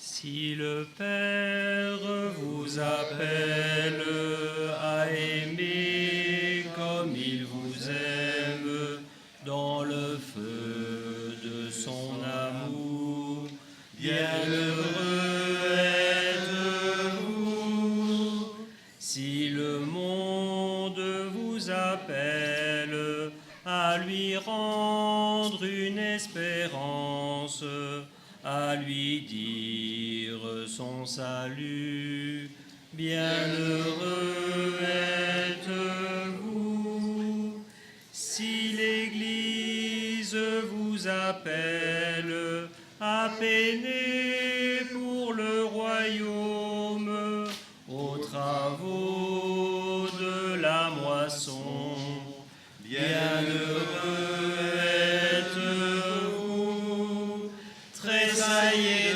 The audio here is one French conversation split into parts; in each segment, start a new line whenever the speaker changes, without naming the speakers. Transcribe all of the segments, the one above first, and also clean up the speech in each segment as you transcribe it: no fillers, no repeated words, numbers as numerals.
Si le Père vous appelle à aimer comme il vous aime dans le feu de son amour, bienheureux êtes-vous. Si le monde vous appelle à lui rendre une espérance, à lui dire son salut, bienheureux êtes-vous. Si l'Église vous appelle à peiner pour le royaume, aux travaux de la moisson, bienheureux êtes-vous. Tressaillez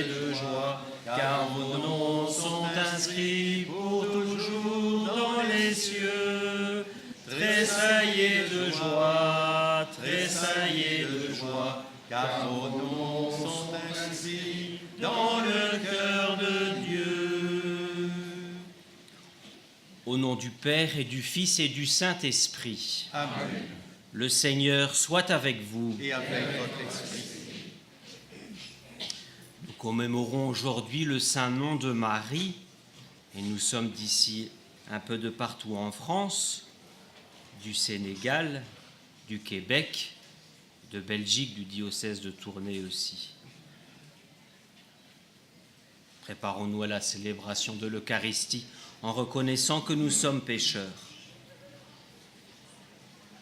de joie, car vos noms sont inscrits pour toujours dans les cieux. Tressaillez de joie, car vos noms sont inscrits dans le cœur de Dieu. Au nom du Père et du Fils et du Saint-Esprit.
Amen.
Le Seigneur soit avec vous.
Et avec votre esprit.
Nous commémorons aujourd'hui le saint nom de Marie, et nous sommes d'ici un peu de partout en France, du Sénégal, du Québec, de Belgique, du diocèse de Tournai aussi. Préparons-nous à la célébration de l'Eucharistie en reconnaissant que nous sommes pécheurs.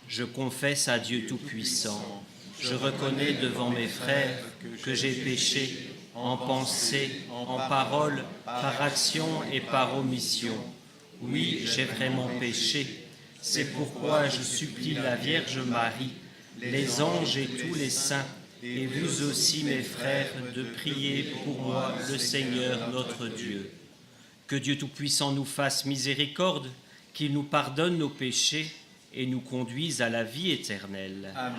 Je confesse à Dieu Tout-Puissant, je reconnais devant mes frères que j'ai péché en pensée, en parole, par action et par omission. Oui, j'ai vraiment péché. C'est pourquoi je supplie la Vierge Marie, les anges et tous les saints, et vous aussi mes frères, de prier pour moi le Seigneur notre Dieu. Que Dieu Tout-Puissant nous fasse miséricorde, qu'il nous pardonne nos péchés, et nous conduise à la vie éternelle.
Amen.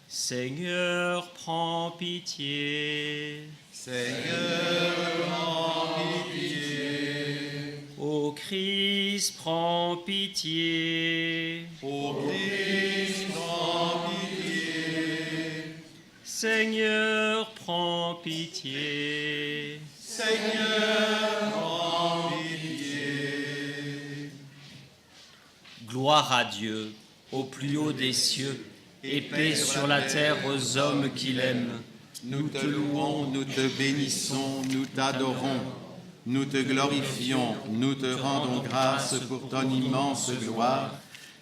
Seigneur, prends pitié.
Seigneur, prends pitié.
Ô Christ, prends pitié.
Ô Christ, prends pitié.
Seigneur, prends pitié.
Seigneur, prends pitié.
Gloire à Dieu, au plus haut des cieux, et paix sur la terre aux hommes qu'il aime.
Nous te louons, nous te bénissons, nous t'adorons, nous te glorifions, nous te rendons grâce pour ton immense gloire.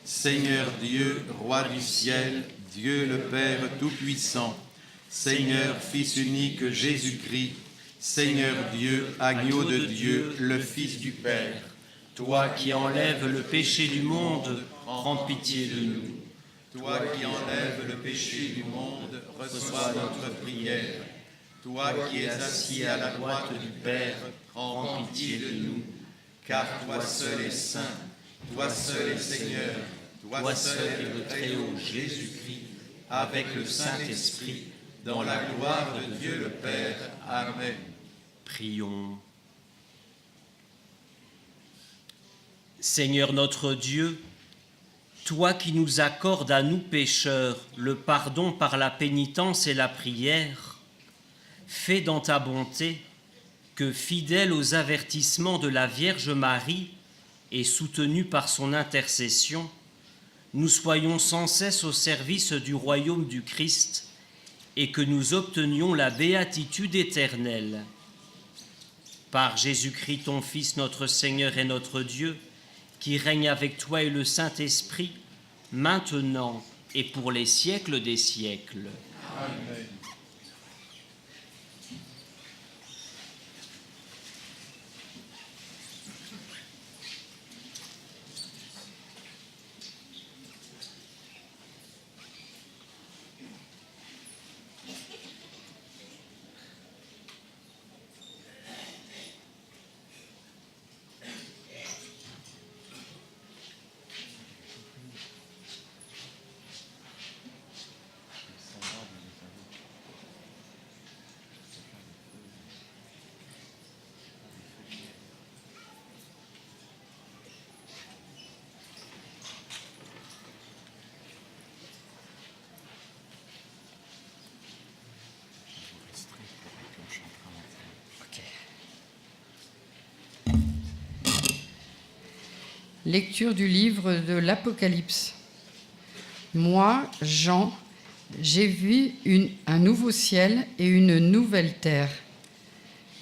Seigneur Dieu, Roi du ciel, Dieu le Père Tout-Puissant, Seigneur Fils unique Jésus-Christ, Seigneur Dieu, agneau de Dieu, le Fils du Père.
Toi qui enlèves le péché du monde, prends pitié de nous.
Toi qui enlèves le péché du monde, reçois notre prière. Toi qui es assis à la droite du Père, prends pitié de nous. Car toi seul es saint, toi seul es Seigneur, toi seul es le Très-Haut Jésus-Christ, avec le Saint-Esprit, dans la gloire de Dieu le Père. Amen.
Prions. Seigneur notre Dieu, toi qui nous accordes à nous pécheurs le pardon par la pénitence et la prière, fais dans ta bonté que, fidèle aux avertissements de la Vierge Marie et soutenu par son intercession, nous soyons sans cesse au service du royaume du Christ et que nous obtenions la béatitude éternelle. Par Jésus-Christ, ton Fils, notre Seigneur et notre Dieu, qui règne avec toi et le Saint-Esprit, maintenant et pour les siècles des siècles.
Amen.
Lecture du livre de l'Apocalypse. Moi, Jean, j'ai vu un nouveau ciel et une nouvelle terre,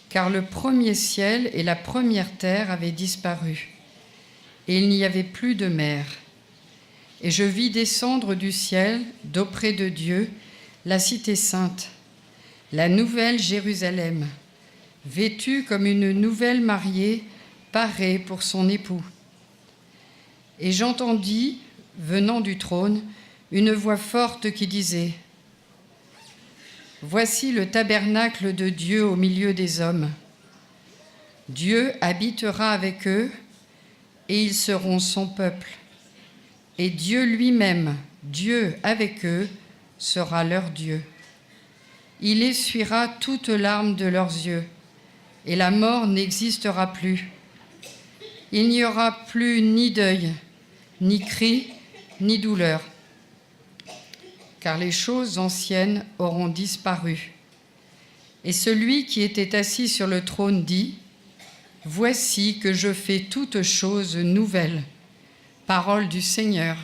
car le premier ciel et la première terre avaient disparu, et il n'y avait plus de mer. Et je vis descendre du ciel, d'auprès de Dieu, la cité sainte, la nouvelle Jérusalem, vêtue comme une nouvelle mariée, parée pour son époux. Et j'entendis, venant du trône, une voix forte qui disait : Voici le tabernacle de Dieu au milieu des hommes. Dieu habitera avec eux, et ils seront son peuple. Et Dieu lui-même, Dieu avec eux, sera leur Dieu. Il essuiera toute larme de leurs yeux, et la mort n'existera plus. Il n'y aura plus ni deuil, ni cri, ni douleur, car les choses anciennes auront disparu. Et celui qui était assis sur le trône dit : Voici que je fais toutes choses nouvelles. Parole du Seigneur.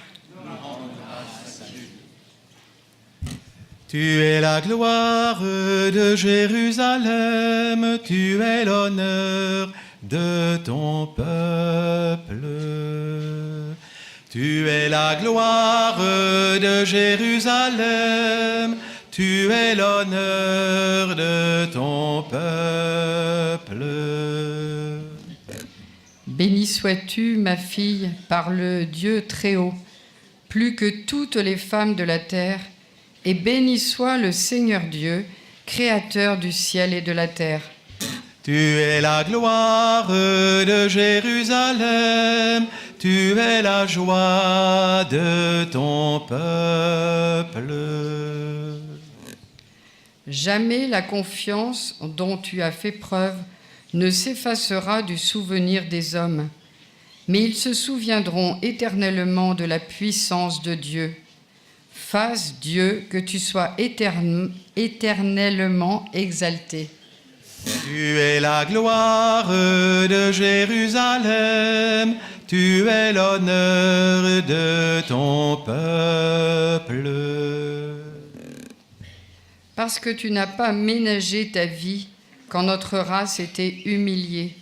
Tu es la gloire de Jérusalem, tu es l'honneur de ton peuple. Tu es la gloire de Jérusalem, tu es l'honneur de ton peuple.
Béni sois-tu, ma fille, par le Dieu très haut, plus que toutes les femmes de la terre, et béni soit le Seigneur Dieu, créateur du ciel et de la terre.
Tu es la gloire de Jérusalem, tu es la joie de ton peuple.
Jamais la confiance dont tu as fait preuve ne s'effacera du souvenir des hommes, mais ils se souviendront éternellement de la puissance de Dieu. Fasse, Dieu, que tu sois éternellement exalté.
Tu es la gloire de Jérusalem, tu es l'honneur de ton peuple.
Parce que tu n'as pas ménagé ta vie quand notre race était humiliée,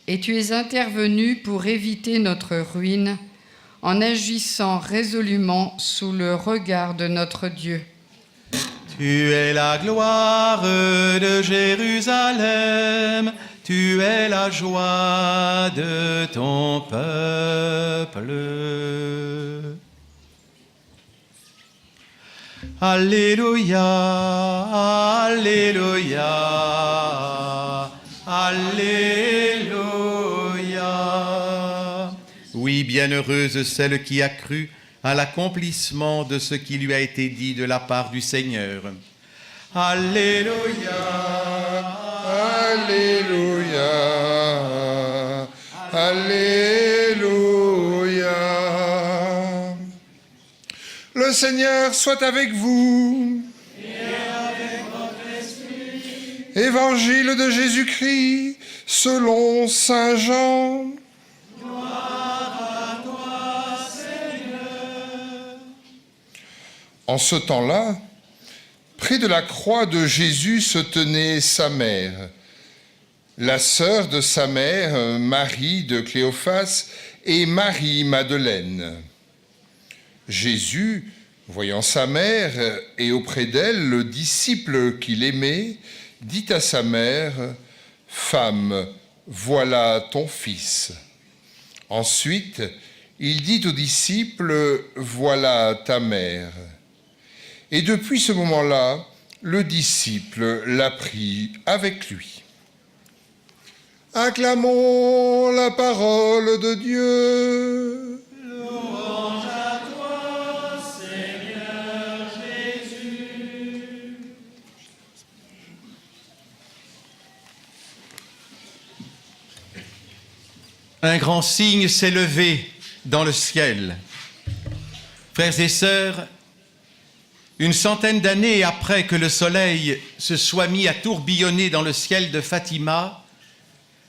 et tu es intervenu pour éviter notre ruine en agissant résolument sous le regard de notre Dieu.
Tu es la gloire de Jérusalem, tu es la joie de ton peuple. Alléluia, Alléluia, Alléluia. Oui, bienheureuse celle qui a cru à l'accomplissement de ce qui lui a été dit de la part du Seigneur. Alléluia,
Alléluia, Alléluia. Le Seigneur soit avec vous.
Et avec votre esprit.
Évangile de Jésus-Christ selon saint Jean.
Gloire à toi, Seigneur.
En ce temps-là, près de la croix de Jésus se tenait sa mère, la sœur de sa mère, Marie de Cléophas, et Marie-Madeleine. Jésus, voyant sa mère et auprès d'elle le disciple qu'il aimait, dit à sa mère, « Femme, voilà ton fils. » Ensuite, il dit au disciple, « Voilà ta mère. » Et depuis ce moment-là, le disciple l'a pris avec lui. Acclamons la parole de Dieu.
Louange à toi, Seigneur Jésus. Un grand signe s'est levé dans le ciel. Frères et sœurs, une centaine d'années après que le soleil se soit mis à tourbillonner dans le ciel de Fatima,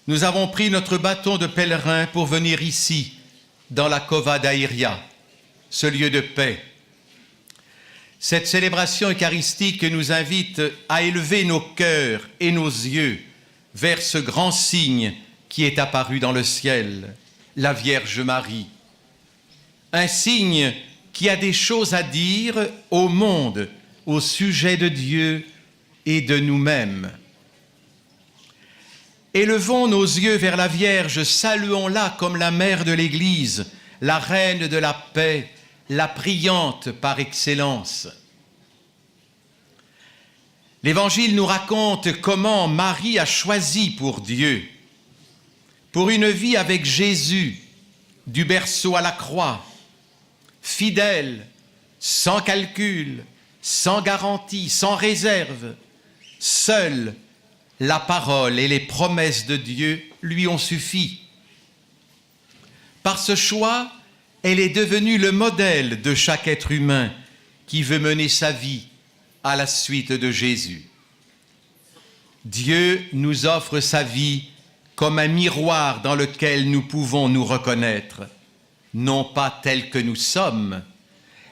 nous avons pris notre bâton de pèlerin pour venir ici, dans la Cova d'Aïria, ce lieu de paix. Cette célébration eucharistique nous invite à élever nos cœurs et nos yeux vers ce grand signe qui est apparu dans le ciel, la Vierge Marie. Un signe qui a des choses à dire au monde au sujet de Dieu et de nous-mêmes. Élevons nos yeux vers la Vierge, saluons-la comme la mère de l'Église, la reine de la paix, la priante par excellence. L'Évangile nous raconte comment Marie a choisi pour Dieu, pour une vie avec Jésus, du berceau à la croix, fidèle, sans calcul, sans garantie, sans réserve. Seule la parole et les promesses de Dieu lui ont suffi. Par ce choix, elle est devenue le modèle de chaque être humain qui veut mener sa vie à la suite de Jésus. Dieu nous offre sa vie comme un miroir dans lequel nous pouvons nous reconnaître, non pas tels que nous sommes,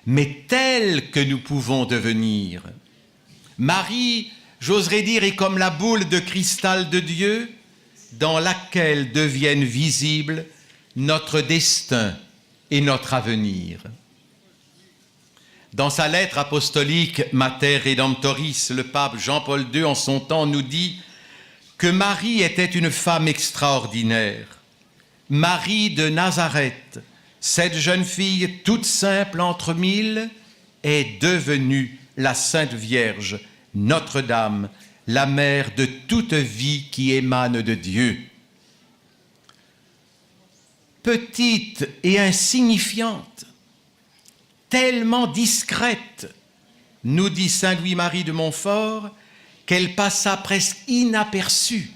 mais tels que nous pouvons devenir. Marie, j'oserais dire, est comme la boule de cristal de Dieu dans laquelle deviennent visibles notre destin et notre avenir. Dans sa lettre apostolique Mater Redemptoris, le pape Jean-Paul II en son temps nous dit que Marie était une femme extraordinaire. Marie de Nazareth, cette jeune fille toute simple entre mille, est devenue la Sainte Vierge, Notre-Dame, la mère de toute vie qui émane de Dieu. Petite et insignifiante, tellement discrète, nous dit saint Louis-Marie de Montfort, qu'elle passa presque inaperçue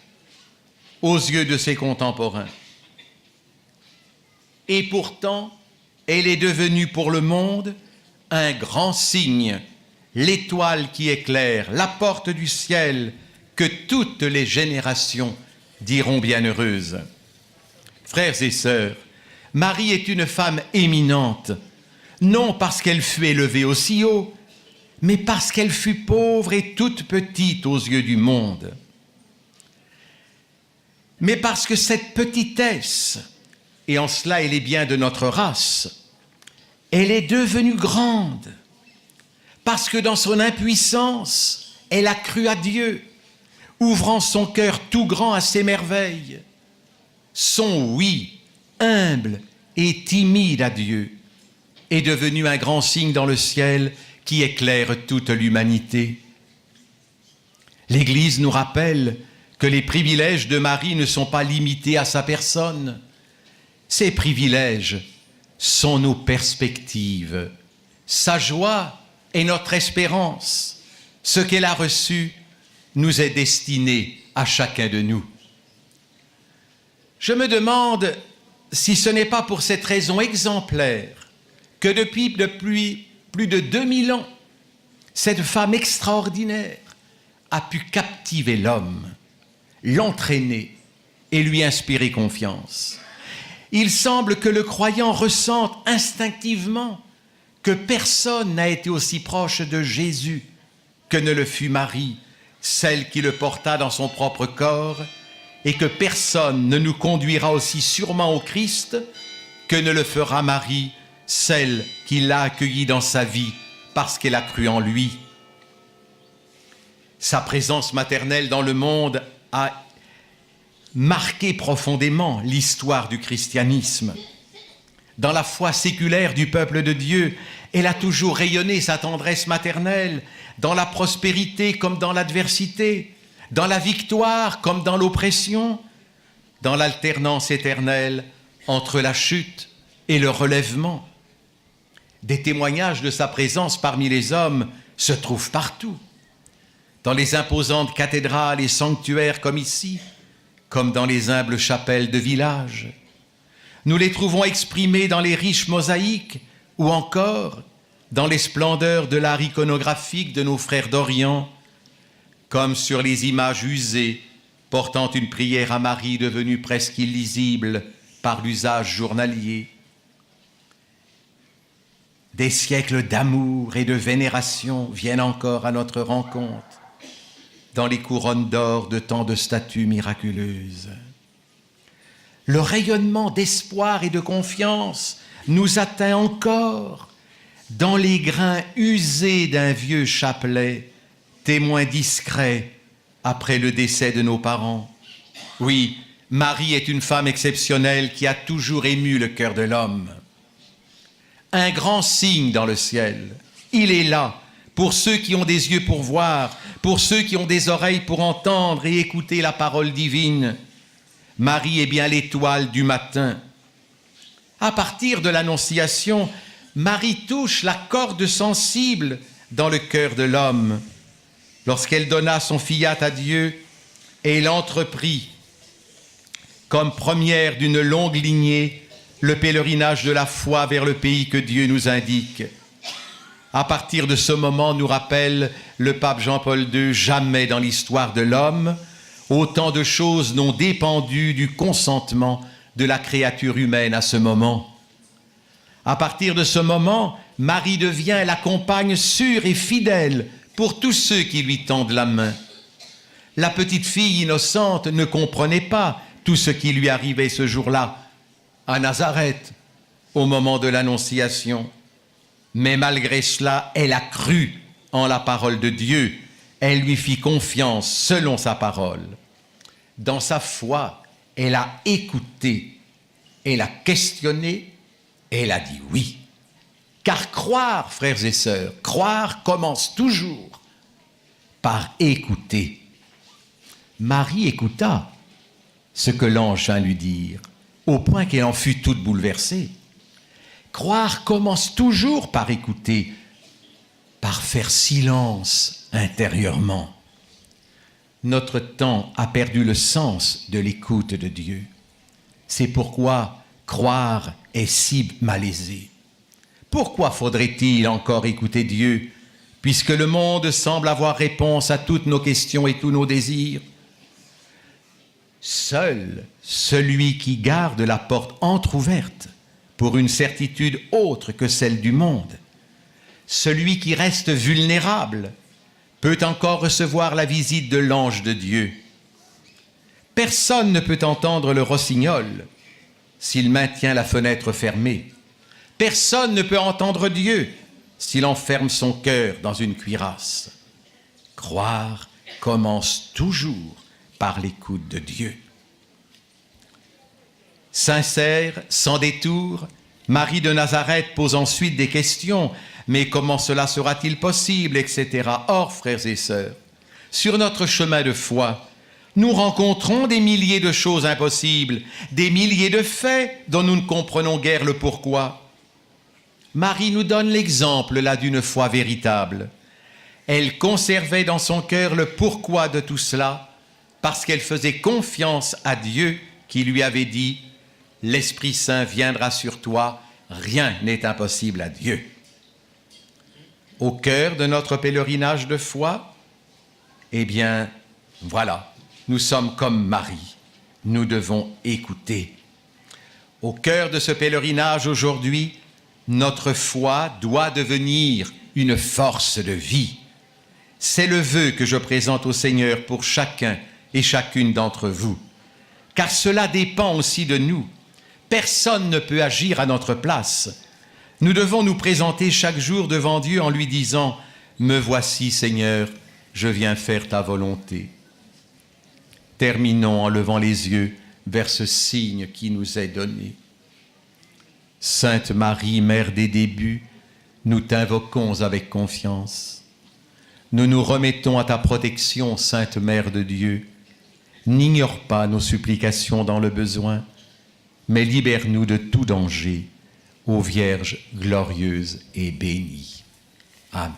aux yeux de ses contemporains. Et pourtant, elle est devenue pour le monde un grand signe, l'étoile qui éclaire, la porte du ciel, que toutes les générations diront bienheureuse. Frères et sœurs, Marie est une femme éminente, non parce qu'elle fut élevée aussi haut, mais parce qu'elle fut pauvre et toute petite aux yeux du monde. Mais parce que cette petitesse, et en cela elle est bien de notre race, elle est devenue grande, parce que dans son impuissance, elle a cru à Dieu, ouvrant son cœur tout grand à ses merveilles. Son oui, humble et timide à Dieu, est devenu un grand signe dans le ciel qui éclaire toute l'humanité. L'Église nous rappelle que les privilèges de Marie ne sont pas limités à sa personne. Ces privilèges sont nos perspectives. Sa joie est notre espérance. Ce qu'elle a reçu nous est destiné à chacun de nous. Je me demande si ce n'est pas pour cette raison exemplaire que depuis plus de 2000 ans, cette femme extraordinaire a pu captiver l'homme, l'entraîner et lui inspirer confiance. Il semble que le croyant ressente instinctivement que personne n'a été aussi proche de Jésus que ne le fut Marie, celle qui le porta dans son propre corps, et que personne ne nous conduira aussi sûrement au Christ que ne le fera Marie, celle qui l'a accueilli dans sa vie parce qu'elle a cru en lui. Sa présence maternelle dans le monde a marqué profondément l'histoire du christianisme. Dans la foi séculaire du peuple de Dieu, elle a toujours rayonné sa tendresse maternelle, dans la prospérité comme dans l'adversité, dans la victoire comme dans l'oppression, dans l'alternance éternelle entre la chute et le relèvement. Des témoignages de sa présence parmi les hommes se trouvent partout, dans les imposantes cathédrales et sanctuaires comme ici, comme dans les humbles chapelles de village. Nous les trouvons exprimés dans les riches mosaïques ou encore dans les splendeurs de l'art iconographique de nos frères d'Orient, comme sur les images usées portant une prière à Marie devenue presque illisible par l'usage journalier. Des siècles d'amour et de vénération viennent encore à notre rencontre dans les couronnes d'or de tant de statues miraculeuses. Le rayonnement d'espoir et de confiance nous atteint encore dans les grains usés d'un vieux chapelet, témoin discret après le décès de nos parents. Oui, Marie est une femme exceptionnelle qui a toujours ému le cœur de l'homme. Un grand signe dans le ciel, il est là pour ceux qui ont des yeux pour voir, pour ceux qui ont des oreilles pour entendre et écouter la parole divine. Marie est bien l'étoile du matin. À partir de l'Annonciation, Marie touche la corde sensible dans le cœur de l'homme. Lorsqu'elle donna son fiat à Dieu, elle entreprit, comme première d'une longue lignée, le pèlerinage de la foi vers le pays que Dieu nous indique. À partir de ce moment, nous rappelle le pape Jean-Paul II, jamais dans l'histoire de l'homme, autant de choses n'ont dépendu du consentement de la créature humaine à ce moment. À partir de ce moment, Marie devient la compagne sûre et fidèle pour tous ceux qui lui tendent la main. La petite fille innocente ne comprenait pas tout ce qui lui arrivait ce jour-là, à Nazareth, au moment de l'Annonciation. Mais malgré cela, elle a cru en la parole de Dieu. Elle lui fit confiance selon sa parole. Dans sa foi, elle a écouté, elle a questionné, elle a dit oui. Car croire, frères et sœurs, croire commence toujours par écouter. Marie écouta ce que l'ange vint lui dire, au point qu'elle en fut toute bouleversée. Croire commence toujours par écouter, par faire silence intérieurement. Notre temps a perdu le sens de l'écoute de Dieu. C'est pourquoi croire est si malaisé. Pourquoi faudrait-il encore écouter Dieu, puisque le monde semble avoir réponse à toutes nos questions et tous nos désirs? Seul celui qui garde la porte entr'ouverte pour une certitude autre que celle du monde, celui qui reste vulnérable, peut encore recevoir la visite de l'ange de Dieu. Personne ne peut entendre le rossignol s'il maintient la fenêtre fermée. Personne ne peut entendre Dieu s'il enferme son cœur dans une cuirasse. Croire commence toujours par l'écoute de Dieu. Sincère, sans détour, Marie de Nazareth pose ensuite des questions. Mais comment cela sera-t-il possible, etc. Or, frères et sœurs, sur notre chemin de foi, nous rencontrons des milliers de choses impossibles, des milliers de faits dont nous ne comprenons guère le pourquoi. Marie nous donne l'exemple là d'une foi véritable. Elle conservait dans son cœur le pourquoi de tout cela, parce qu'elle faisait confiance à Dieu qui lui avait dit « L'Esprit Saint viendra sur toi, rien n'est impossible à Dieu ». Au cœur de notre pèlerinage de foi, eh bien, voilà, nous sommes comme Marie, nous devons écouter. Au cœur de ce pèlerinage aujourd'hui, Notre foi doit devenir une force de vie. C'est le vœu que je présente au Seigneur pour chacun et chacune d'entre vous. Car cela dépend aussi de nous. Personne ne peut agir à notre place. Nous devons nous présenter chaque jour devant Dieu en lui disant « Me voici, Seigneur, je viens faire ta volonté ». Terminons en levant les yeux vers ce signe qui nous est donné. Sainte Marie, Mère des débuts, nous t'invoquons avec confiance. Nous nous remettons à ta protection, Sainte Mère de Dieu. N'ignore pas nos supplications dans le besoin, mais libère-nous de tout danger, ô Vierge glorieuse et bénie. Amen.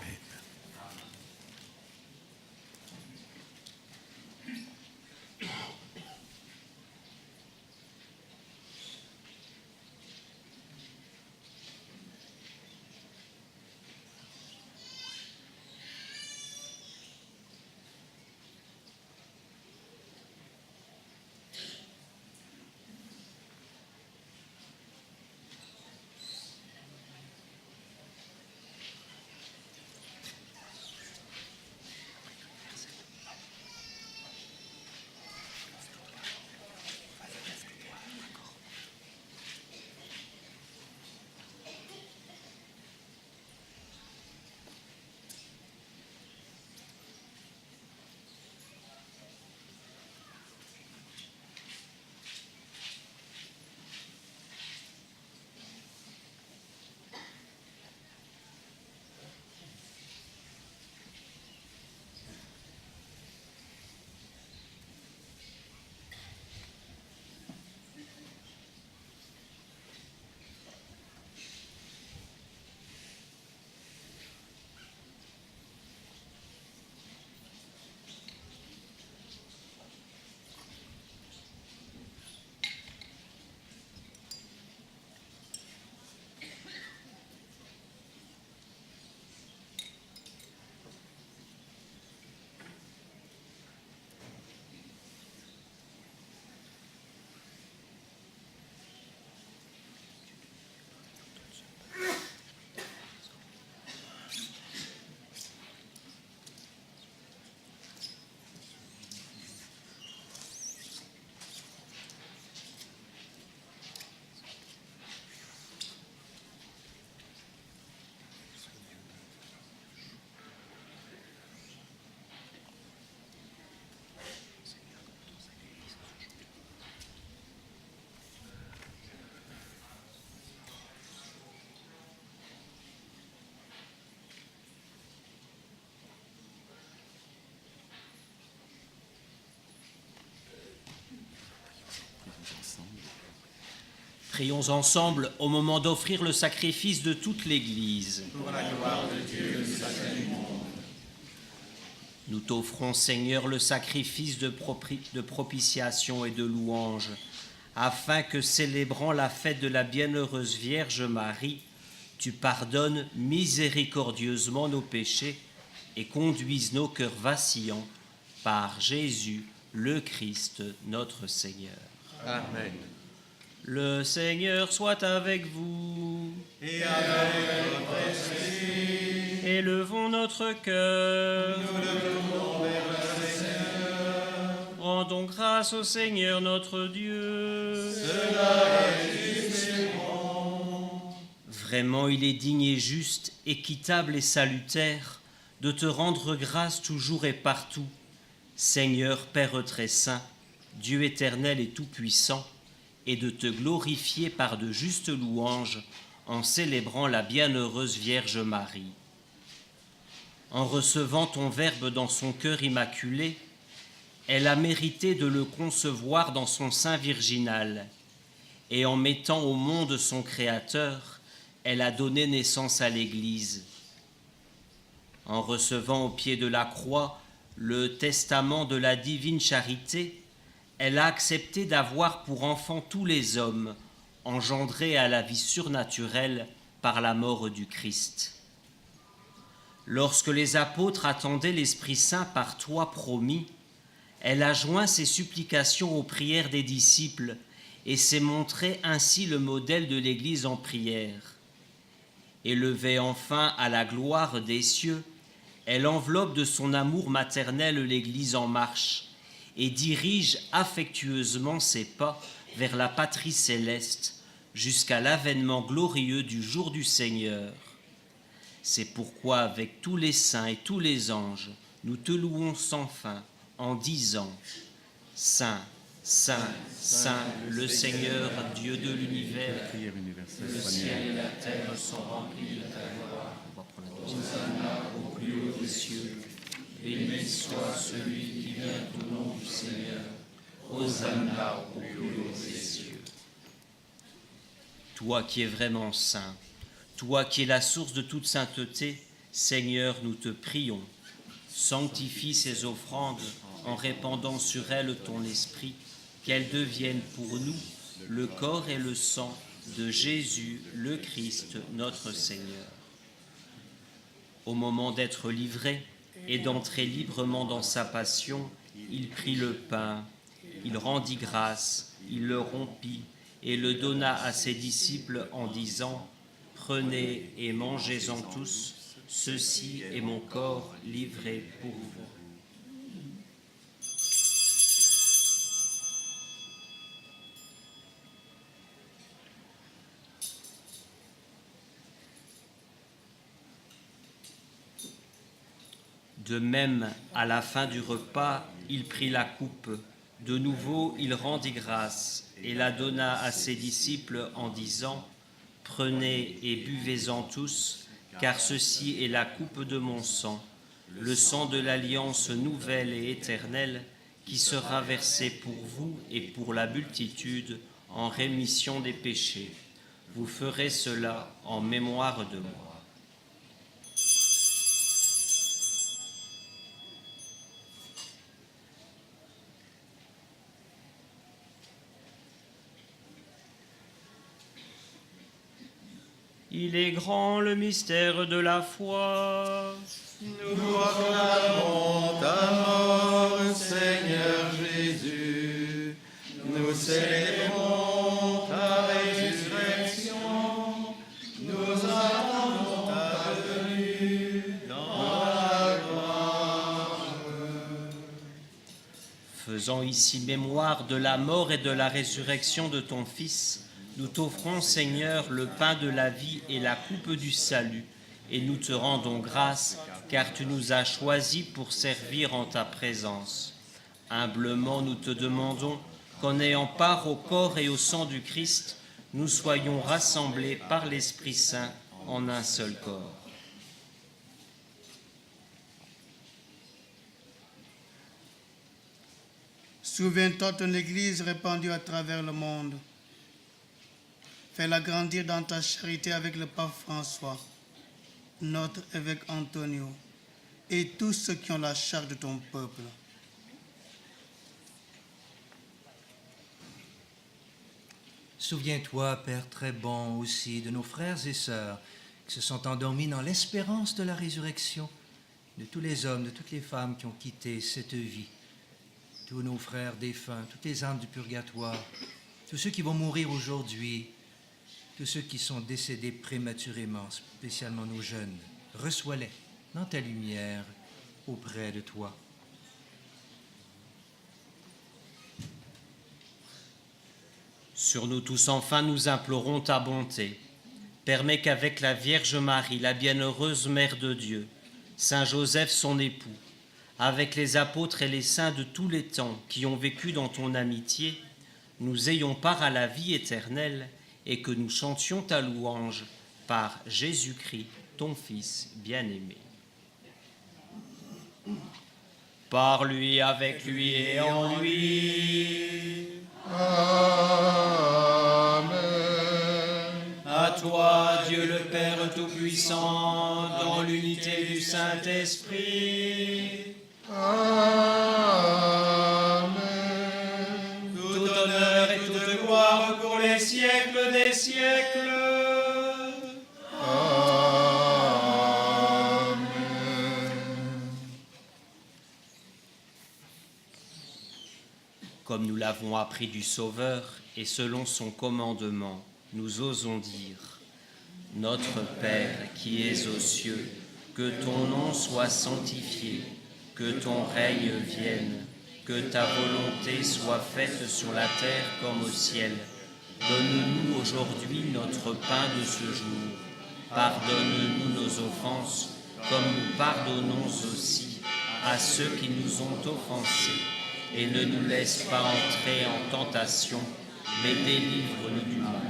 Prions ensemble au moment d'offrir le sacrifice de toute l'Église.
Pour la gloire de Dieu, nous acclamons.
Nous t'offrons, Seigneur, le sacrifice de propitiation et de louange, afin que, célébrant la fête de la bienheureuse Vierge Marie, tu pardonnes miséricordieusement nos péchés et conduises nos cœurs vacillants par Jésus, le Christ, notre Seigneur.
Amen.
Le Seigneur soit avec vous.
Et avec votre esprit.
Élevons notre cœur.
Nous le tournons vers le Seigneur.
Rendons grâce au Seigneur notre Dieu.
Cela est juste et bon.
Vraiment, il est digne et juste, équitable et salutaire de te rendre grâce toujours et partout, Seigneur Père très saint, Dieu éternel et tout-puissant, et de te glorifier par de justes louanges en célébrant la bienheureuse Vierge Marie. En recevant ton Verbe dans son cœur immaculé, elle a mérité de le concevoir dans son sein virginal, et en mettant au monde son Créateur, elle a donné naissance à l'Église. En recevant au pied de la croix le testament de la divine charité, elle a accepté d'avoir pour enfants tous les hommes, engendrés à la vie surnaturelle par la mort du Christ. Lorsque les apôtres attendaient l'Esprit Saint par toi promis, elle a joint ses supplications aux prières des disciples et s'est montré ainsi le modèle de l'Église en prière. Élevée enfin à la gloire des cieux, elle enveloppe de son amour maternel l'Église en marche et dirige affectueusement ses pas vers la patrie céleste jusqu'à l'avènement glorieux du jour du Seigneur. C'est pourquoi avec tous les saints et tous les anges, nous te louons sans fin en disant « Saint, Saint, Saint, le Seigneur, Dieu de l'univers, le ciel et la terre sont remplis de ta gloire. » Hosanna au plus haut des cieux, béni soit celui qui vient au nom du Seigneur. Hosanna au plus haut des cieux. Toi qui es vraiment saint, toi qui es la source de toute sainteté, Seigneur, nous te prions. Sanctifie ces offrandes en répandant sur elles ton esprit, qu'elles deviennent pour nous le corps et le sang de Jésus, le Christ, notre Seigneur. Au moment d'être livré et d'entrer librement dans sa passion, il prit le pain, il rendit grâce, il le rompit et le donna à ses disciples en disant « Prenez et mangez-en tous, ceci est mon corps livré pour vous. » De même, à la fin du repas, il prit la coupe. De nouveau, il rendit grâce et la donna à ses disciples en disant « Prenez et buvez-en tous, car ceci est la coupe de mon sang, le sang de l'alliance nouvelle et éternelle, qui sera versé pour vous et pour la multitude en rémission des péchés. Vous ferez cela en mémoire de moi. » Il est grand le mystère de la foi.
Nous proclamons ta mort, Seigneur Jésus. Nous célébrons ta résurrection. Nous attendons ta venue dans la gloire.
Faisant ici mémoire de la mort et de la résurrection de ton Fils, nous t'offrons, Seigneur, le pain de la vie et la coupe du salut, et nous te rendons grâce, car tu nous as choisis pour servir en ta présence. Humblement, nous te demandons qu'en ayant part au corps et au sang du Christ, nous soyons rassemblés par l'Esprit Saint en un seul corps.
Souviens-toi de ton Église répandue à travers le monde. Fais-la grandir dans ta charité avec le pape François, notre évêque Antonio, et tous ceux qui ont la charge de ton peuple.
Souviens-toi, Père très bon aussi, de nos frères et sœurs qui se sont endormis dans l'espérance de la résurrection, de tous les hommes, de toutes les femmes qui ont quitté cette vie, tous nos frères défunts, toutes les âmes du purgatoire, tous ceux qui vont mourir aujourd'hui, tous ceux qui sont décédés prématurément, spécialement nos jeunes. Reçois-les dans ta lumière auprès de toi.
Sur nous tous, enfin, nous implorons ta bonté. Permets qu'avec la Vierge Marie, la bienheureuse Mère de Dieu, Saint Joseph, son époux, avec les apôtres et les saints de tous les temps qui ont vécu dans ton amitié, nous ayons part à la vie éternelle et que nous chantions ta louange par Jésus-Christ, ton Fils bien-aimé. Par lui, avec lui et en lui.
Amen.
À toi, Dieu le Père Tout-Puissant, dans l'unité du Saint-Esprit.
Amen.
Tout honneur et toute gloire pour les siècles des siècles.
Amen.
Comme nous l'avons appris du Sauveur et selon son commandement, nous osons dire : Notre Père qui es aux cieux, que ton nom soit sanctifié, que ton règne vienne, que ta volonté soit faite sur la terre comme au ciel. Donne-nous aujourd'hui notre pain de ce jour. Pardonne-nous nos offenses, comme nous pardonnons aussi à ceux qui nous ont offensés. Et ne nous laisse pas entrer en tentation, mais délivre-nous du mal.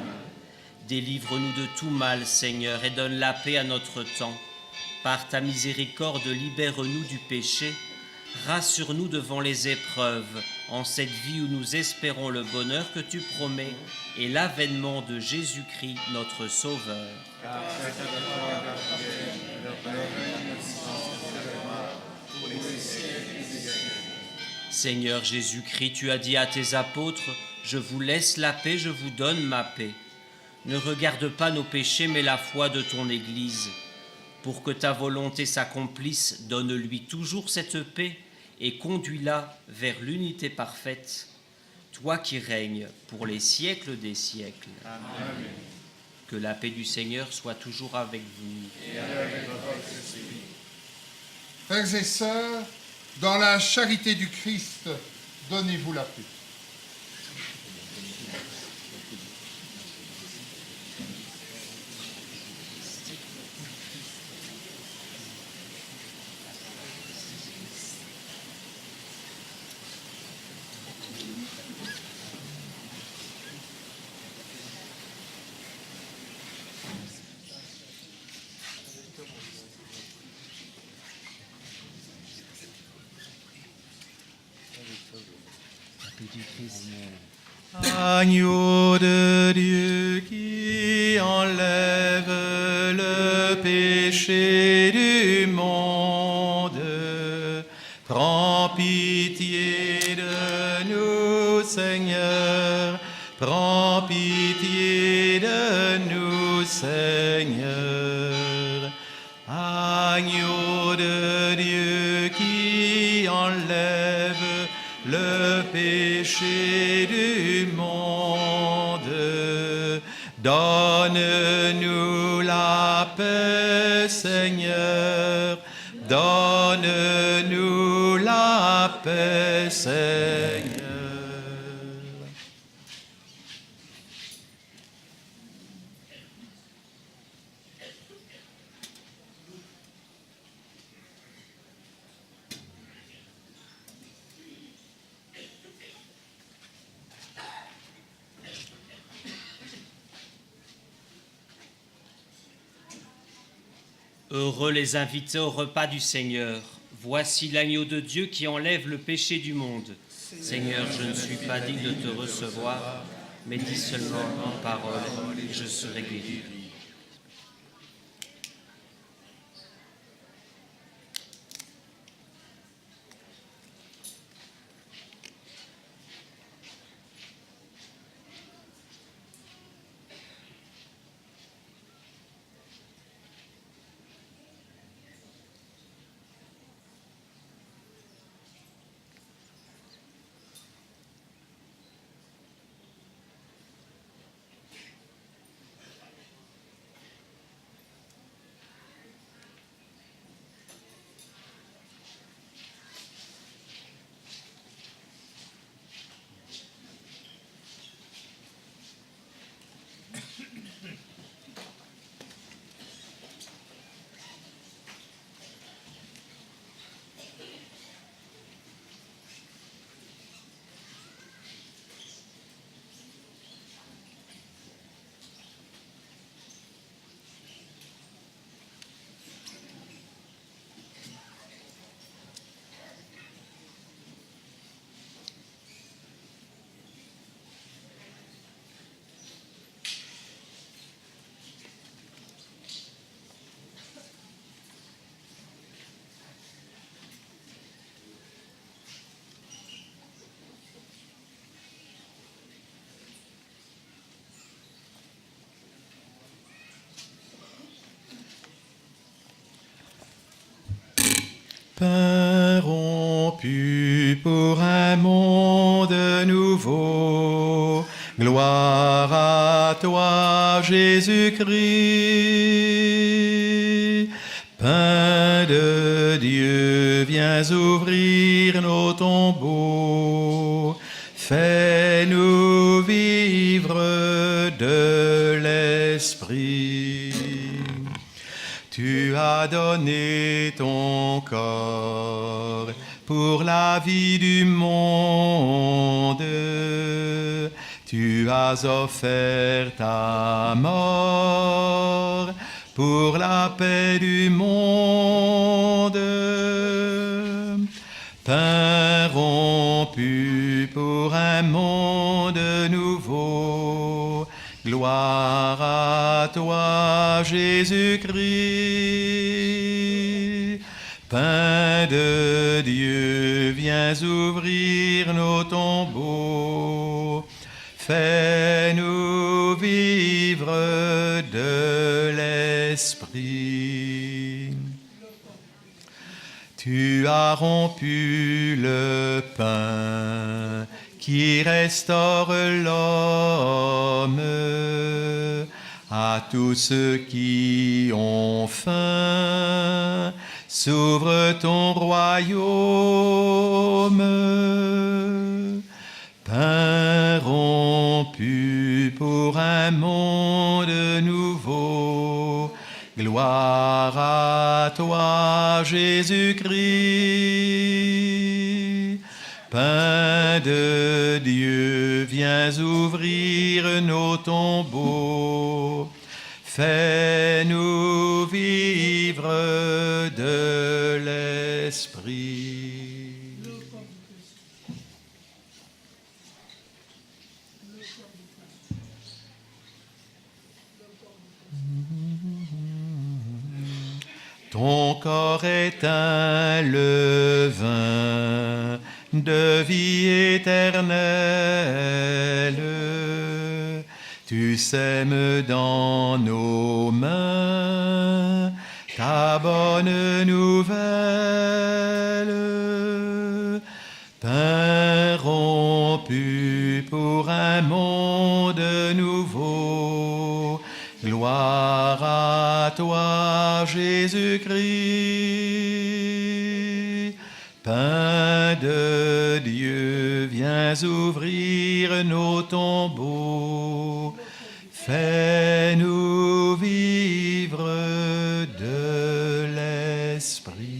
Délivre-nous de tout mal, Seigneur, et donne la paix à notre temps. Par ta miséricorde, libère-nous du péché. Rassure-nous devant les épreuves, en cette vie où nous espérons le bonheur que tu promets et l'avènement de Jésus-Christ, notre Sauveur. Seigneur Jésus-Christ, tu as dit à tes apôtres, « Je vous laisse la paix, je vous donne ma paix. » Ne regarde pas nos péchés, mais la foi de ton Église. Pour que ta volonté s'accomplisse, donne-lui toujours cette paix et conduis-la vers l'unité parfaite, toi qui règnes pour les siècles des siècles. Amen. Que la paix du Seigneur soit toujours avec vous. Et avec votre esprit.
Frères et sœurs, dans la charité du Christ, donnez-vous la paix.
Agneau de Dieu qui enlève le péché du monde, prends pitié de nous, Seigneur, prends pitié de nous, Seigneur. Agneau de Dieu qui enlève le péché du monde, donne-nous la paix, Seigneur, donne-nous la paix, Seigneur.
Heureux les invités au repas du Seigneur. Voici l'agneau de Dieu qui enlève le péché du monde. Seigneur, je ne suis pas digne de te recevoir, mais dis seulement une parole et je serai guéri.
Pain rompu pour un monde nouveau, gloire à toi. toi, Jésus-Christ. Pain de Dieu, viens ouvrir nos tombeaux. Fais-nous vivre de l'Esprit. Tu as donné ton corps pour la vie du monde. Tu as offert ta mort pour la paix du monde. Pain rompu pour un monde nouveau. Gloire à toi, Jésus-Christ. Pain de Dieu, viens ouvrir nos tombeaux. Fais-nous vivre de l'Esprit. Tu as rompu le pain qui restaure l'homme. À tous ceux qui ont faim, s'ouvre ton royaume. Pain rompu pour un monde nouveau. Gloire à toi, Jésus-Christ. Pain de Dieu, viens ouvrir nos tombeaux. Fais-nous vivre de l'Esprit. Ton corps est un levain de vie éternelle. Tu sèmes dans nos mains ta bonne nouvelle. Pain rompu pour un monde nouveau. Gloire à toi, Jésus-Christ. Pain de Dieu, viens ouvrir nos tombeaux. Fais-nous vivre de l'Esprit.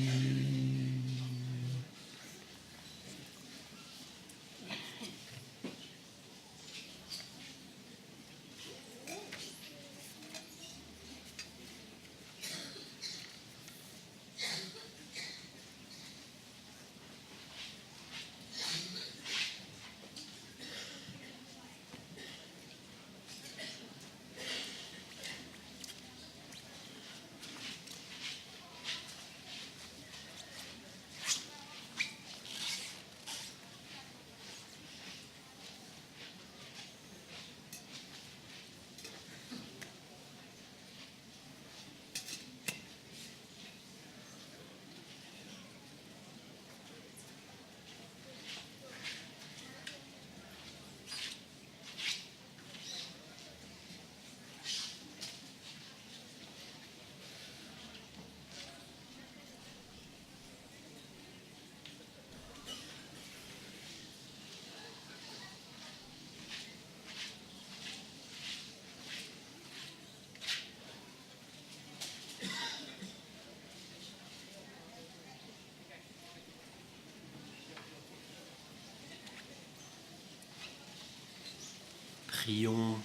Prions.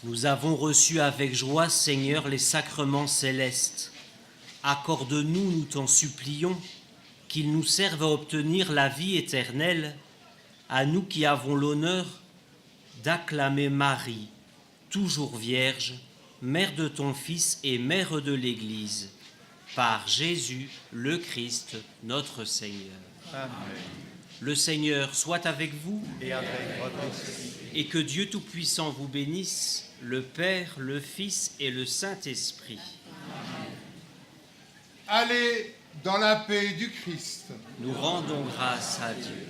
Nous avons reçu avec joie, Seigneur, les sacrements célestes. Accorde-nous, nous t'en supplions, qu'ils nous servent à obtenir la vie éternelle, à nous qui avons l'honneur d'acclamer Marie, toujours Vierge, Mère de ton Fils et Mère de l'Église, par Jésus le Christ, notre Seigneur.
Amen.
Le Seigneur soit avec vous
Et avec votre esprit.
et que Dieu Tout-Puissant vous bénisse, le Père, le Fils et le Saint-Esprit.
Allez dans la paix du Christ.
Nous rendons grâce à Dieu.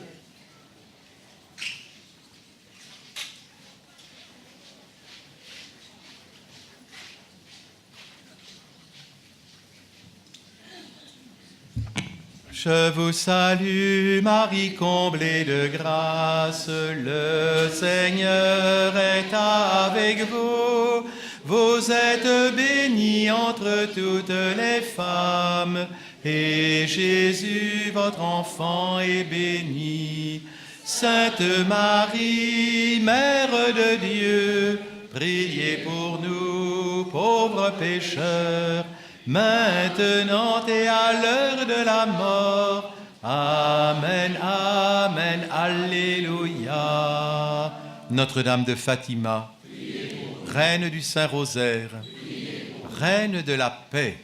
Je vous salue, Marie comblée de grâce, le Seigneur est avec vous. Vous êtes bénie entre toutes les femmes, et Jésus, votre enfant, est béni. Sainte Marie, Mère de Dieu, priez pour nous, pauvres pécheurs, maintenant et à l'heure de la mort. Amen, Amen, Alléluia. Notre-Dame de Fatima, Reine du Saint-Rosaire, Reine de la paix,